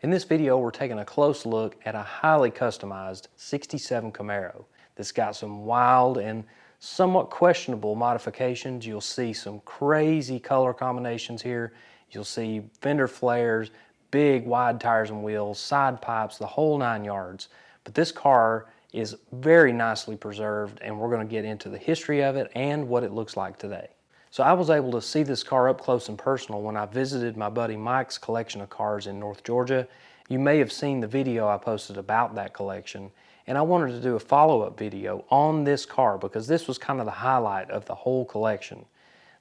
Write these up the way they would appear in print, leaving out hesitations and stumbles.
In this video, we're taking a close look at a highly customized 67 Camaro that's got some wild and somewhat questionable modifications. You'll see some crazy color combinations here. You'll see fender flares, big wide tires and wheels, side pipes, the whole 9 yards. But this car is very nicely preserved, and we're going to get into the history of it and what it looks like today. So I was able to see this car up close and personal when I visited my buddy Mike's collection of cars in North Georgia. You may have seen the video I posted about that collection, and I wanted to do a follow-up video on this car because this was kind of the highlight of the whole collection.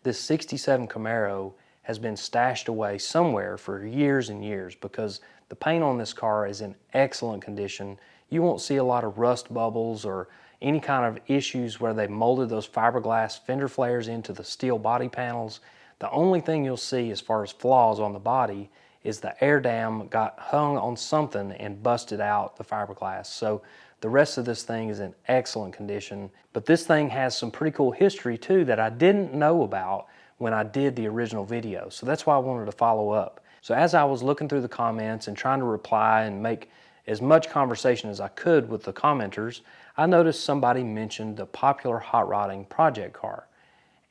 This 67 Camaro has been stashed away somewhere for years and years because the paint on this car is in excellent condition. You won't see a lot of rust bubbles or any kind of issues where they molded those fiberglass fender flares into the steel body panels. The only thing you'll see as far as flaws on the body is the air dam got hung on something and busted out the fiberglass. So the rest of this thing is in excellent condition. But this thing has some pretty cool history too that I didn't know about when I did the original video. So that's why I wanted to follow up. So as I was looking through the comments and trying to reply and make as much conversation as I could with the commenters, I noticed somebody mentioned the popular hot rodding project car.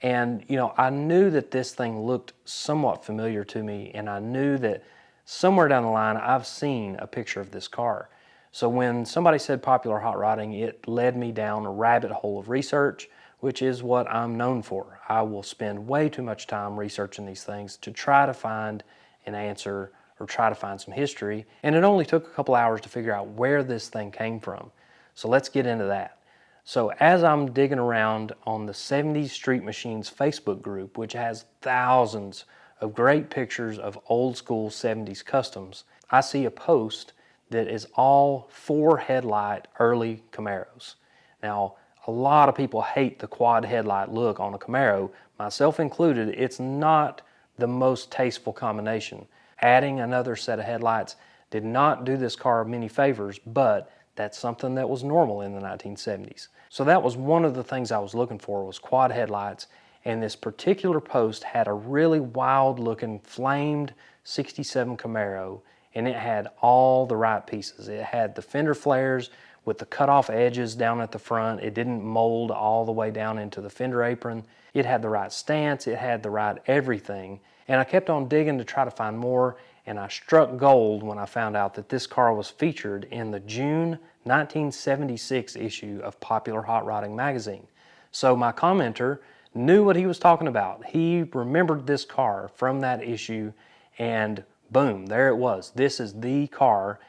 And I knew that this thing looked somewhat familiar to me, and I knew that somewhere down the line I've seen a picture of this car. So when somebody said popular hot rodding, it led me down a rabbit hole of research, which is what I'm known for. I will spend way too much time researching these things to try to find an answer or try to find some history, and it only took a couple hours to figure out where this thing came from. So let's get into that. So as I'm digging around on the 70s Street Machines Facebook group, which has thousands of great pictures of old school 70s customs, I see a post that is all 4 headlight early Camaros. Now, a lot of people hate the quad headlight look on a Camaro, myself included. It's not the most tasteful combination. Adding another set of headlights did not do this car many favors, but that's something that was normal in the 1970s. So that was one of the things I was looking for, was quad headlights, and this particular post had a really wild looking flamed 67 Camaro, and it had all the right pieces. It had the fender flares with the cut off edges down at the front. It didn't mold all the way down into the fender apron. It had the right stance, it had the right everything. And I kept on digging to try to find more, and I struck gold when I found out that this car was featured in the June 1976 issue of Popular Hot Rodding magazine. So my commenter knew what he was talking about. He remembered this car from that issue, and boom, there it was. This is the car,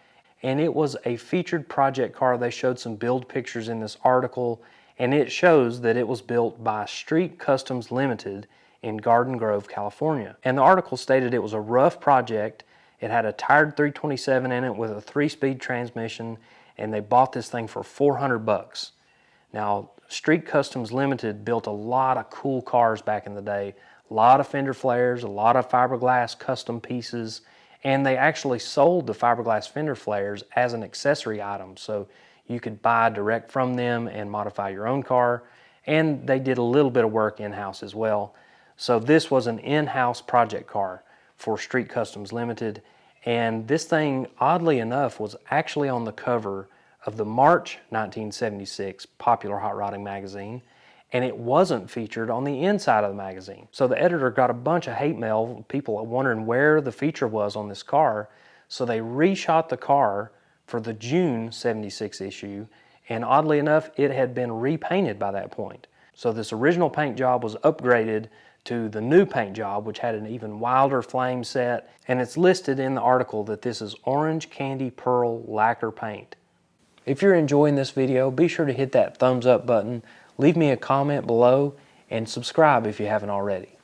and it was a featured project car. They showed some build pictures in this article, and it shows that it was built by Street Customs Limited in Garden Grove, California. And the article stated it was a rough project. It had a tired 327 in it with a 3-speed transmission, and they bought this thing for $400. Now, Street Customs Limited built a lot of cool cars back in the day. A lot of fender flares, a lot of fiberglass custom pieces, and they actually sold the fiberglass fender flares as an accessory item. So you could buy direct from them and modify your own car, and they did a little bit of work in-house as well. So this was an in-house project car for Street Customs Limited, and this thing, oddly enough, was actually on the cover of the March 1976 Popular Hot Rodding magazine, and it wasn't featured on the inside of the magazine. So the editor got a bunch of hate mail, people wondering where the feature was on this car, so they reshot the car for the June 76 issue, and oddly enough, it had been repainted by that point. So this original paint job was upgraded to the new paint job, which had an even wilder flame set, and it's listed in the article that this is orange candy pearl lacquer paint. If you're enjoying this video, be sure to hit that thumbs up button, leave me a comment below, and subscribe if you haven't already.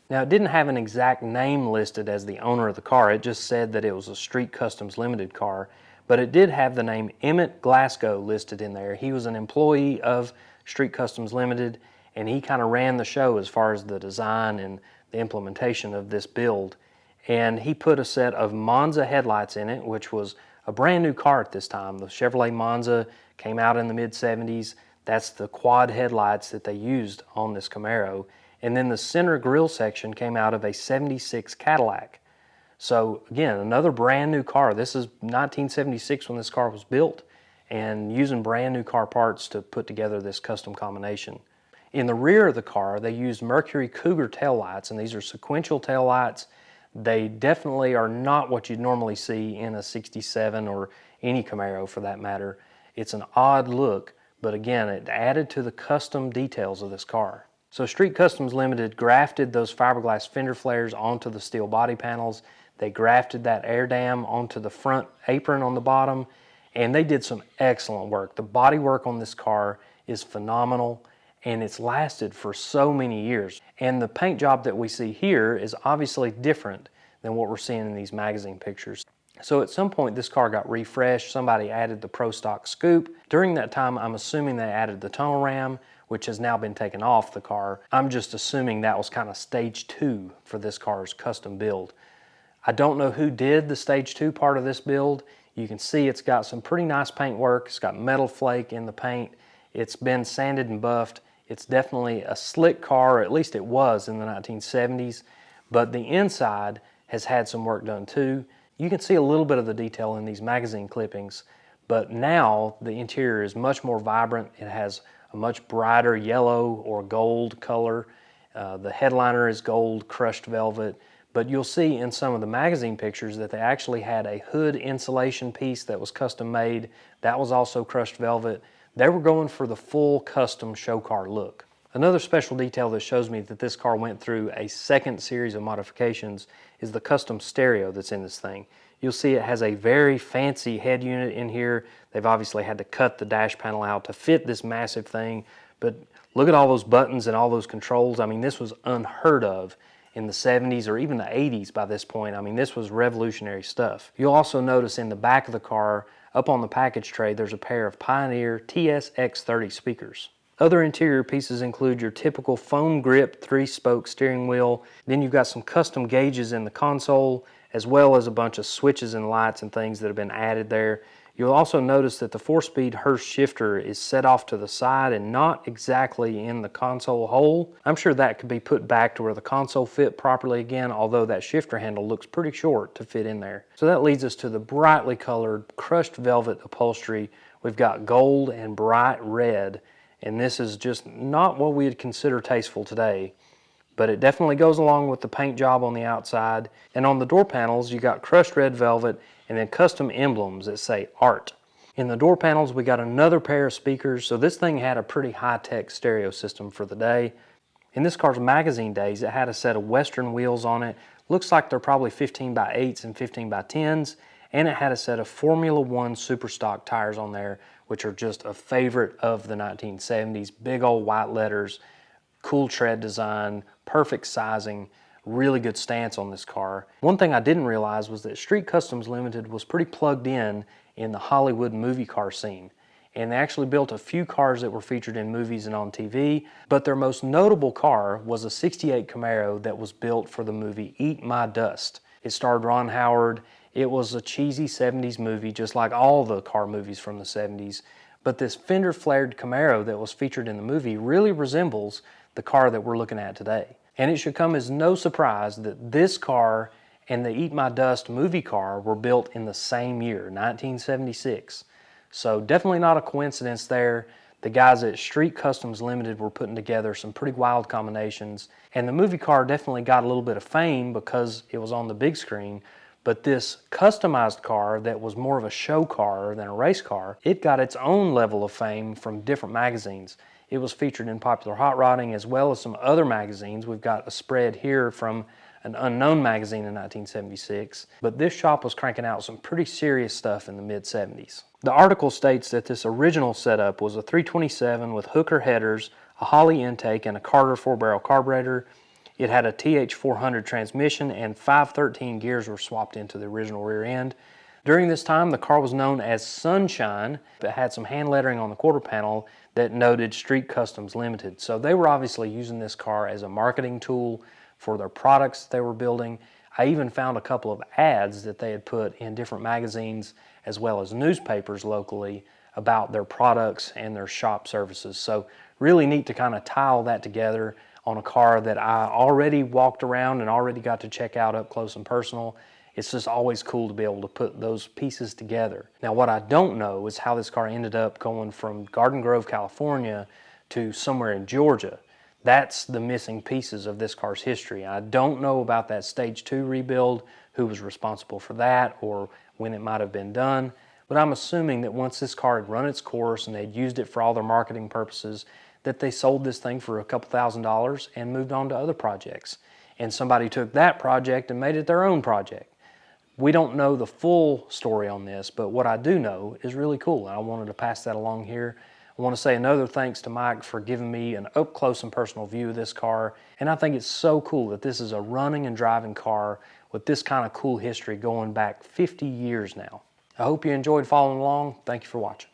Now, it didn't have an exact name listed as the owner of the car. It just said that it was a Street Customs Limited car, but it did have the name Emmett Glasgow listed in there. He was an employee of Street Customs Limited, and he kind of ran the show as far as the design and the implementation of this build. And he put a set of Monza headlights in it, which was a brand new car at this time. The Chevrolet Monza came out in the mid-70s. That's the quad headlights that they used on this Camaro. And then the center grille section came out of a 76 Cadillac. So again, another brand new car. This is 1976 when this car was built, and using brand new car parts to put together this custom combination. In the rear of the car, they used Mercury Cougar taillights, and these are sequential taillights. They definitely are not what you'd normally see in a 67 or any Camaro for that matter. It's an odd look, but again, it added to the custom details of this car. So Street Customs Limited grafted those fiberglass fender flares onto the steel body panels. They grafted that air dam onto the front apron on the bottom, and they did some excellent work. The body work on this car is phenomenal, and it's lasted for so many years. And the paint job that we see here is obviously different than what we're seeing in these magazine pictures. So at some point this car got refreshed, somebody added the Pro Stock scoop. During that time, I'm assuming they added the tunnel ram, which has now been taken off the car. I'm just assuming that was kind of stage 2 for this car's custom build. I don't know who did the stage 2 part of this build. You can see it's got some pretty nice paint work. It's got metal flake in the paint. It's been sanded and buffed. It's definitely a slick car, or at least it was in the 1970s, but the inside has had some work done too. You can see a little bit of the detail in these magazine clippings, but now the interior is much more vibrant. It has a much brighter yellow or gold color. The headliner is gold crushed velvet, but you'll see in some of the magazine pictures that they actually had a hood insulation piece that was custom made. That was also crushed velvet. They were going for the full custom show car look. Another special detail that shows me that this car went through a second series of modifications is the custom stereo that's in this thing. You'll see it has a very fancy head unit in here. They've obviously had to cut the dash panel out to fit this massive thing, but look at all those buttons and all those controls. I mean, this was unheard of in the 70s or even the 80s by this point. I mean, this was revolutionary stuff. You'll also notice in the back of the car, up on the package tray, there's a pair of Pioneer TS-X30 speakers. Other interior pieces include your typical foam grip 3-spoke steering wheel. Then you've got some custom gauges in the console, as well as a bunch of switches and lights and things that have been added there. You'll also notice that the 4-speed Hurst shifter is set off to the side and not exactly in the console hole. I'm sure that could be put back to where the console fit properly again, although that shifter handle looks pretty short to fit in there. So that leads us to the brightly colored crushed velvet upholstery. We've got gold and bright red, and this is just not what we'd consider tasteful today, but it definitely goes along with the paint job on the outside. And on the door panels, you got crushed red velvet and then custom emblems that say art. In the door panels, we got another pair of speakers, so this thing had a pretty high-tech stereo system for the day. In this car's magazine days, it had a set of Western wheels on it. Looks like they're probably 15x8s and 15x10s, and it had a set of Formula One super stock tires on there, which are just a favorite of the 1970s. Big old white letters, cool tread design, perfect sizing, really good stance on this car. One thing I didn't realize was that Street Customs Limited was pretty plugged in the Hollywood movie car scene. And they actually built a few cars that were featured in movies and on TV, but their most notable car was a 68 Camaro that was built for the movie Eat My Dust. It starred Ron Howard. It was a cheesy 70s movie, just like all the car movies from the 70s. But this fender flared Camaro that was featured in the movie really resembles the car that we're looking at today. And it should come as no surprise that this car and the Eat My Dust movie car were built in the same year, 1976. So definitely not a coincidence there. The guys at Street Customs Limited were putting together some pretty wild combinations. And the movie car definitely got a little bit of fame because it was on the big screen. But this customized car that was more of a show car than a race car, it got its own level of fame from different magazines. It was featured in Popular Hot Rodding as well as some other magazines. We've got a spread here from an Unknown magazine in 1976, but this shop was cranking out some pretty serious stuff in the mid-70s. The article states that this original setup was a 327 with hooker headers, a Holley intake, and a Carter 4-barrel carburetor. It had a TH400 transmission, and 513 gears were swapped into the original rear end. During this time, the car was known as Sunshine, but had some hand lettering on the quarter panel that noted Street Customs Limited. So they were obviously using this car as a marketing tool for their products that they were building. I even found a couple of ads that they had put in different magazines as well as newspapers locally about their products and their shop services. So really neat to kind of tie all that together on a car that I already walked around and already got to check out up close and personal. It's just always cool to be able to put those pieces together. Now, what I don't know is how this car ended up going from Garden Grove, California to somewhere in Georgia. That's the missing pieces of this car's history. I don't know about that stage 2 rebuild, who was responsible for that, or when it might have been done. But I'm assuming that once this car had run its course and they'd used it for all their marketing purposes, that they sold this thing for a couple $1,000s and moved on to other projects. And somebody took that project and made it their own project. We don't know the full story on this, but what I do know is really cool. I wanted to pass that along here. I want to say another thanks to Mike for giving me an up close and personal view of this car. And I think it's so cool that this is a running and driving car with this kind of cool history going back 50 years now. I hope you enjoyed following along. Thank you for watching.